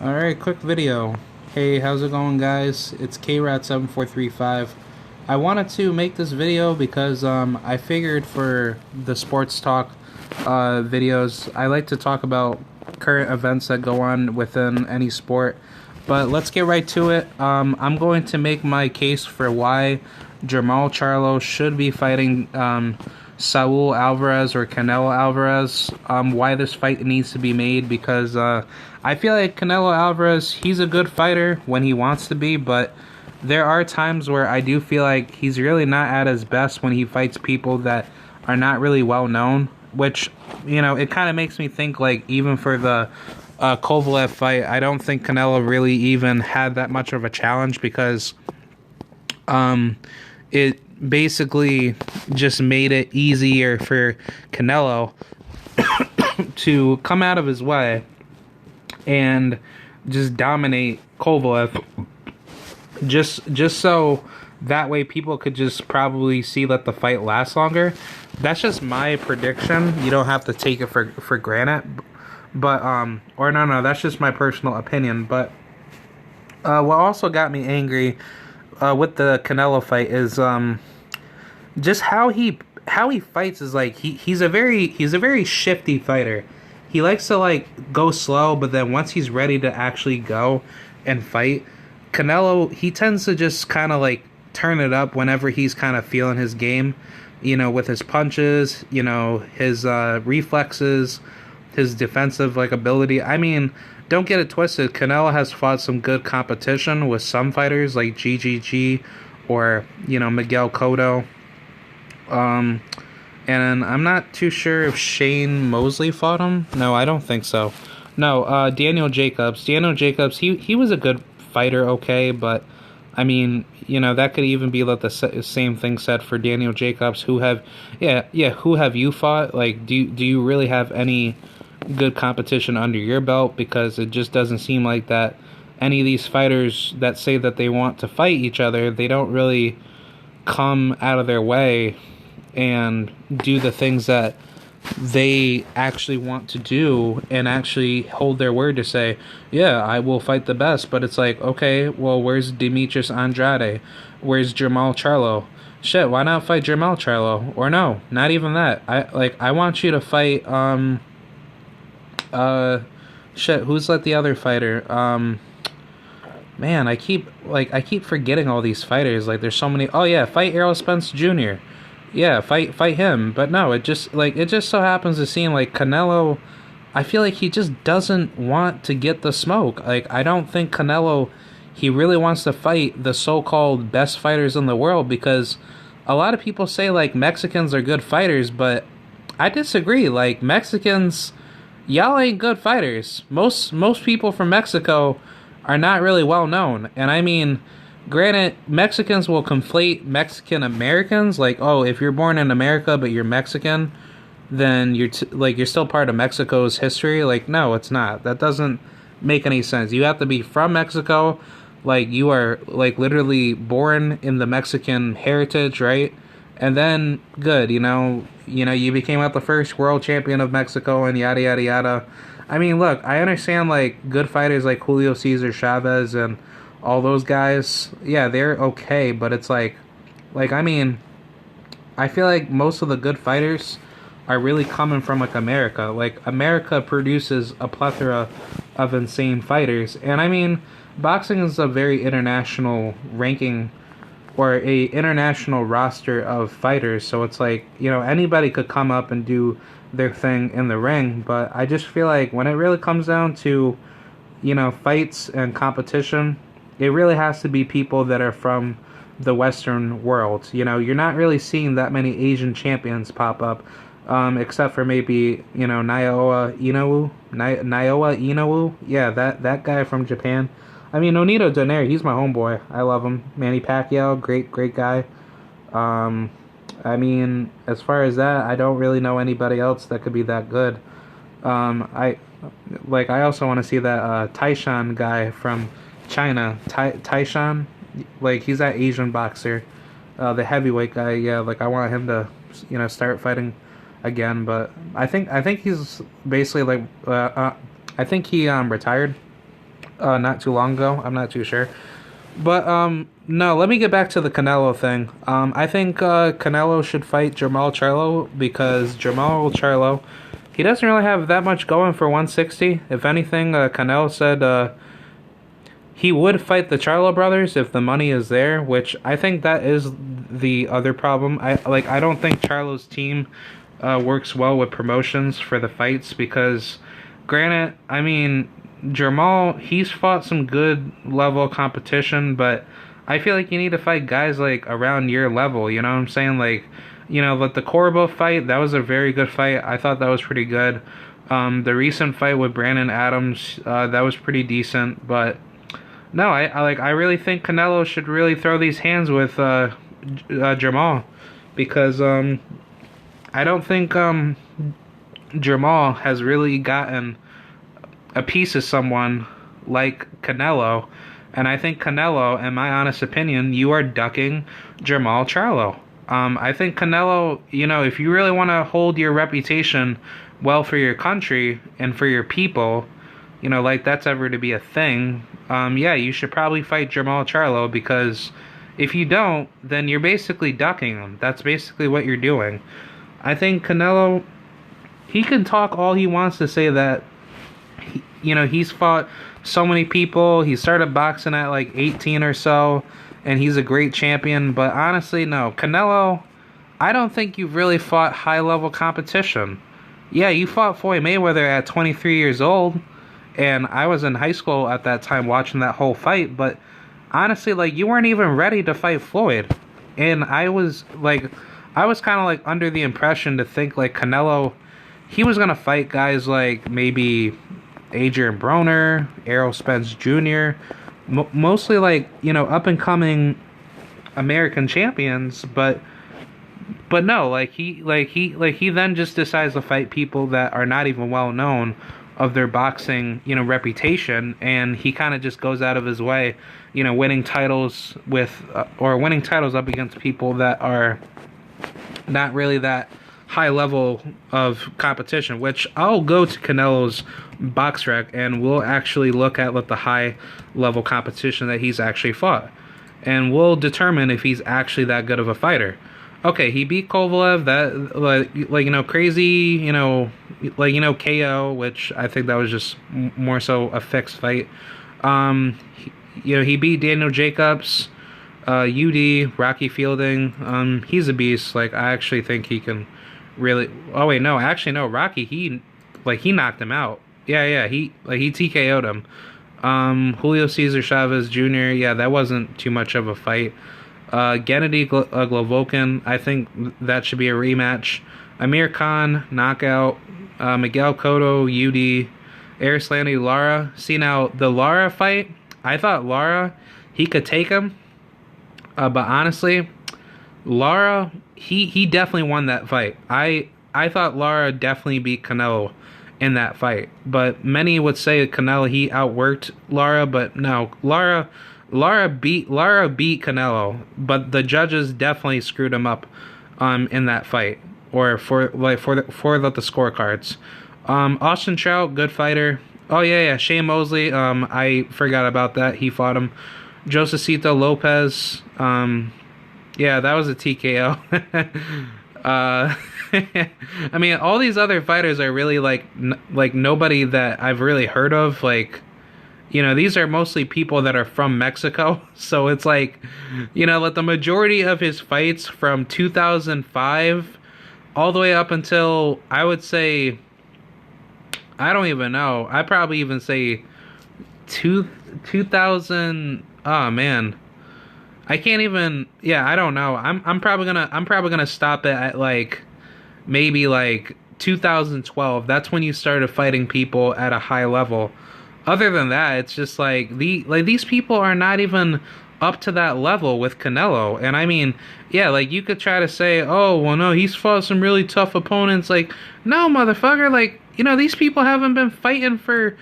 Alright, quick video. Hey, how's it going, guys? It's KRat7435. I wanted to make this video because I figured for the sports talk videos, I like to talk about current events that go on within any sport. But let's get right to it. I'm going to make my case for why Jermall Charlo should be fighting Saul Alvarez or Canelo Alvarez. Why this fight needs to be made, because I feel like Canelo Alvarez, he's a good fighter when he wants to be, but there are times where I do feel like he's really not at his best when he fights people that are not really well known, which, it kind of makes me think, like, even for the Kovalev fight, I don't think Canelo really even had that much of a challenge, because it basically just made it easier for Canelo to come out of his way and just dominate Kovalev, just so that way people could just probably see that the fight lasts longer. That's just my prediction. You don't have to take it for granted, but or no, that's just my personal opinion. But what also got me angry with the Canelo fight is just how he fights is like he's a very shifty fighter. He likes to like go slow, but then once he's ready to actually go and fight, Canelo, he tends to just kind of like turn it up whenever he's kind of feeling his game, with his punches, his reflexes, his defensive like ability. I mean, don't get it twisted. Canelo has fought some good competition with some fighters like GGG or Miguel Cotto. And I'm not too sure if Shane Mosley fought him. No, I don't think so. No, Daniel Jacobs. Daniel Jacobs, he was a good fighter, okay, but I mean, that could even be like the same thing said for Daniel Jacobs. Who have you fought? Like, do you really have any good competition under your belt? Because it just doesn't seem like that any of these fighters that say that they want to fight each other, they don't really come out of their way and do the things that they actually want to do and actually hold their word to say, yeah, I will fight the best. But it's like, okay, well, where's Demetrius Andrade? Where's Jermall Charlo? Shit, why not fight Jermall Charlo? Or no, not even that. I want you to fight who's like the other fighter? Man, I keep forgetting all these fighters. Like, there's so many. Oh yeah, fight Errol Spence Jr. Yeah, fight him. But no, it just so happens to seem like Canelo, I feel like he just doesn't want to get the smoke. Like, I don't think Canelo, he really wants to fight the so-called best fighters in the world, because a lot of people say like Mexicans are good fighters, but I disagree. Like, Mexicans, y'all ain't good fighters. Most people from Mexico are not really well known. And I mean, granted, Mexicans will conflate Mexican Americans, like, oh, if you're born in America but you're Mexican, then you're still part of Mexico's history. Like, no, it's not. That doesn't make any sense. You have to be from Mexico, like you are like literally born in the Mexican heritage, right? And then good, you became like the first world champion of Mexico and yada yada yada. I mean, look, I understand like good fighters like Julio Cesar Chavez and all those guys, yeah, they're okay, but it's like I mean, I feel like most of the good fighters are really coming from like America. Like, America produces a plethora of insane fighters, and I mean, boxing is a very international ranking or a international roster of fighters, so it's like, anybody could come up and do their thing in the ring, but I just feel like when it really comes down to, fights and competition, it really has to be people that are from the Western world. You're not really seeing that many Asian champions pop up, except for maybe, Naoya Inoue. Yeah, that guy from Japan. I mean, Nonito Donaire, he's my homeboy. I love him. Manny Pacquiao, great guy. I mean, as far as that, I don't really know anybody else that could be that good. I also want to see that Taishan guy from China, Taishan, like, he's that Asian boxer, the heavyweight guy. Yeah, like, I want him to, start fighting again. But I think he's basically like, I think he retired not too long ago. I'm not too sure. But no, let me get back to the Canelo thing. I think Canelo should fight Jermall Charlo because Jermall Charlo, he doesn't really have that much going for 160. If anything, Canelo said he would fight the Charlo brothers if the money is there, which I think that is the other problem. I don't think Charlo's team works well with promotions for the fights because, granted, I mean, Jermall, he's fought some good level competition, but I feel like you need to fight guys like around your level, you know what I'm saying? Like, like the Corbo fight, that was a very good fight. I thought that was pretty good. The recent fight with Brandon Adams, that was pretty decent, but no, I really think Canelo should really throw these hands with Jermall because I don't think Jermall has really gotten a piece of someone like Canelo, and I think Canelo, in my honest opinion, you are ducking Jermall Charlo. I think Canelo, if you really want to hold your reputation well for your country and for your people, like that's ever to be a thing, yeah, you should probably fight Jermall Charlo because if you don't, then you're basically ducking him. That's basically what you're doing. I think Canelo, he can talk all he wants to say that he's fought so many people. He started boxing at like 18 or so, and he's a great champion. But honestly, no. Canelo, I don't think you've really fought high-level competition. Yeah, you fought Floyd Mayweather at 23 years old, and I was in high school at that time watching that whole fight. But honestly, like, you weren't even ready to fight Floyd. And I was kind of like under the impression to think like Canelo, he was going to fight guys like maybe Adrian Broner, Errol Spence Jr., mostly like, up and coming American champions, but no, he then just decides to fight people that are not even well known of their boxing, reputation, and he kind of just goes out of his way, winning titles winning titles up against people that are not really that high level of competition, which I'll go to Canelo's box rec and we'll actually look at what the high level competition that he's actually fought, and we'll determine if he's actually that good of a fighter. Okay, he beat Kovalev, that crazy, KO, which I think that was just more so a fixed fight. He beat Daniel Jacobs, UD, Rocky Fielding. He's a beast. Like, I actually think he can really. Oh wait, no, actually no. Rocky, he knocked him out. Yeah, he TKO'd him. Julio Cesar Chavez Jr. Yeah, that wasn't too much of a fight. Gennady Golovkin, I think that should be a rematch. Amir Khan, knockout. Miguel Cotto, UD. Arislandi Lara. See, now, the Lara fight, I thought Lara, he could take him. But honestly, Lara, he definitely won that fight. I thought Lara definitely beat Canelo in that fight. But many would say Canelo, he outworked Lara, but no, Lara beat Canelo, but the judges definitely screwed him up in that fight, or for the scorecards. Austin Trout, good fighter. Oh yeah, Shane Mosley, I forgot about that. He fought him. Josecito Lopez, yeah, that was a TKO. I mean, all these other fighters are really like nobody that I've really heard of. Like, these are mostly people that are from Mexico. So it's like, like the majority of his fights from 2005 all the way up until, I would say, I don't even know. I'd probably even say 2000. Oh man, I can't even. Yeah, I don't know. I'm probably gonna stop it at like maybe like 2012. That's when you started fighting people at a high level. Other than that, it's just like these people are not even up to that level with Canelo. And I mean, yeah, like you could try to say, oh, well, no, he's fought some really tough opponents. Like, no, motherfucker, like, these people haven't been fighting for,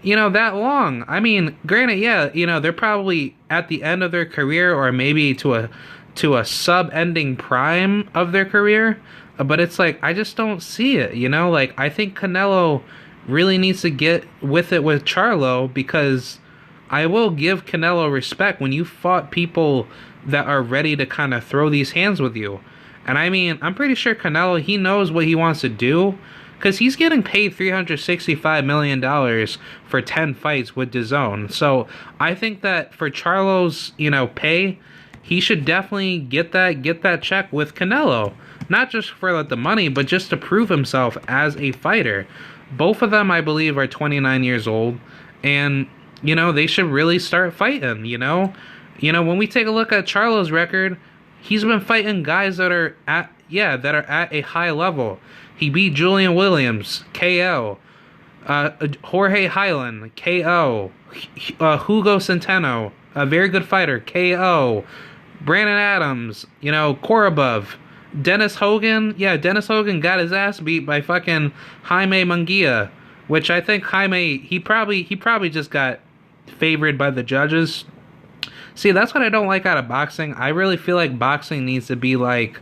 that long. I mean, granted, yeah, they're probably at the end of their career or maybe to a sub-ending prime of their career. But it's like, I just don't see it, like, I think Canelo really needs to get with it with Charlo because I will give Canelo respect when you fought people that are ready to kind of throw these hands with you. And I mean, I'm pretty sure Canelo, he knows what he wants to do because he's getting paid $365 million for 10 fights with DAZN. So I think that for Charlo's, pay, he should definitely get that check with Canelo. Not just for the money, but just to prove himself as a fighter. Both of them, I believe, are 29 years old. And, they should really start fighting, when we take a look at Charlo's record, he's been fighting guys that are at a high level. He beat Julian Williams, KO. Jorge Highland, KO. Hugo Centeno, a very good fighter, KO. Brandon Adams, Korobov. Dennis Hogan got his ass beat by fucking Jaime Munguia, which I think Jaime, he probably just got favored by the judges. See, that's what I don't like out of boxing. I really feel like boxing needs to be like,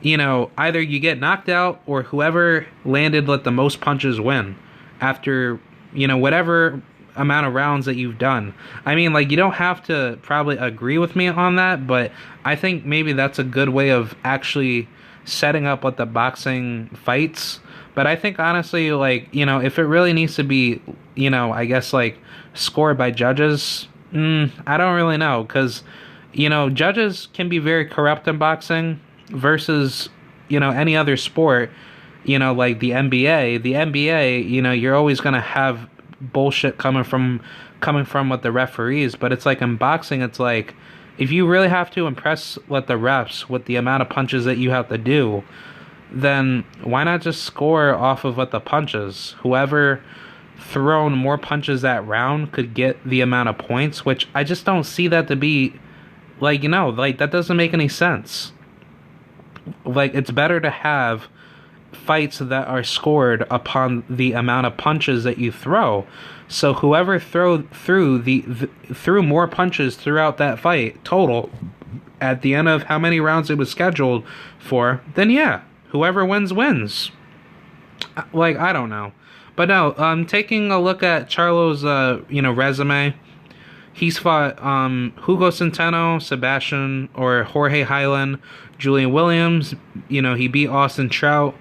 either you get knocked out or whoever landed the most punches win after, whatever amount of rounds that you've done. I mean, you don't have to probably agree with me on that, but I think maybe that's a good way of actually setting up the boxing fights. But I think honestly, if it really needs to be, I guess scored by judges, I don't really know, because, judges can be very corrupt in boxing versus, any other sport, like the NBA. The NBA, you're always going to have bullshit coming from with the referees, but it's in boxing, it's if you really have to impress the refs with the amount of punches that you have to do, then why not just score off of the punches? Whoever thrown more punches that round could get the amount of points, which I just don't see that to be that doesn't make any sense. It's better to have fights that are scored upon the amount of punches that you throw. So whoever threw more punches throughout that fight total at the end of how many rounds it was scheduled for, then yeah, whoever wins. I don't know. But no, taking a look at Charlo's resume, he's fought Hugo Centeno, Sebastian or Jorge Highland, Julian Williams, he beat Austin Trout.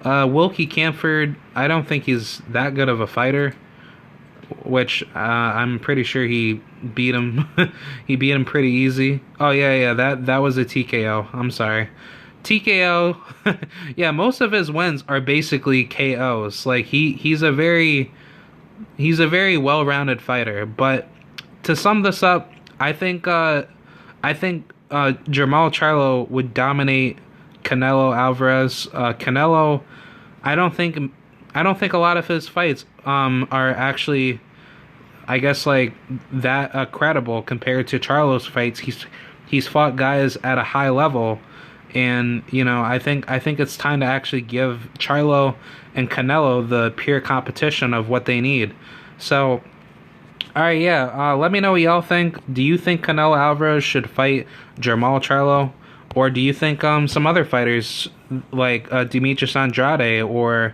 Wilkie Camford, I don't think he's that good of a fighter, which I'm pretty sure he beat him. He beat him pretty easy. Oh yeah, that was a TKO. I'm sorry. TKO. Yeah, most of his wins are basically KOs. He's a very well-rounded fighter. But to sum this up, I think Jermall Charlo would dominate Canelo Alvarez. Canelo, I don't think a lot of his fights are actually, I guess, that credible compared to Charlo's fights. He's fought guys at a high level, and I think it's time to actually give Charlo and Canelo the pure competition of what they need. So, all right, yeah. Let me know what y'all think. Do you think Canelo Alvarez should fight Jermall Charlo? Or do you think some other fighters like Demetrius Andrade, or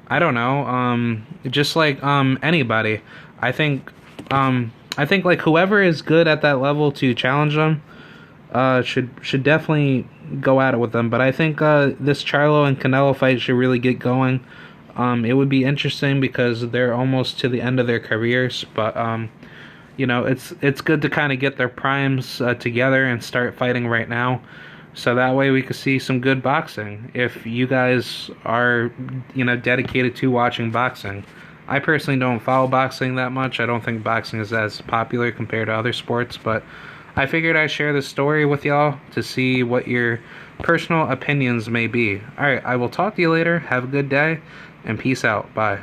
I don't know, just anybody? I think whoever is good at that level to challenge them should definitely go at it with them. But I think this Charlo and Canelo fight should really get going. It would be interesting because they're almost to the end of their careers, but it's good to kind of get their primes together and start fighting right now. So that way we could see some good boxing. If you guys are, dedicated to watching boxing. I personally don't follow boxing that much. I don't think boxing is as popular compared to other sports, but I figured I'd share this story with y'all to see what your personal opinions may be. Alright, I will talk to you later. Have a good day, and peace out. Bye.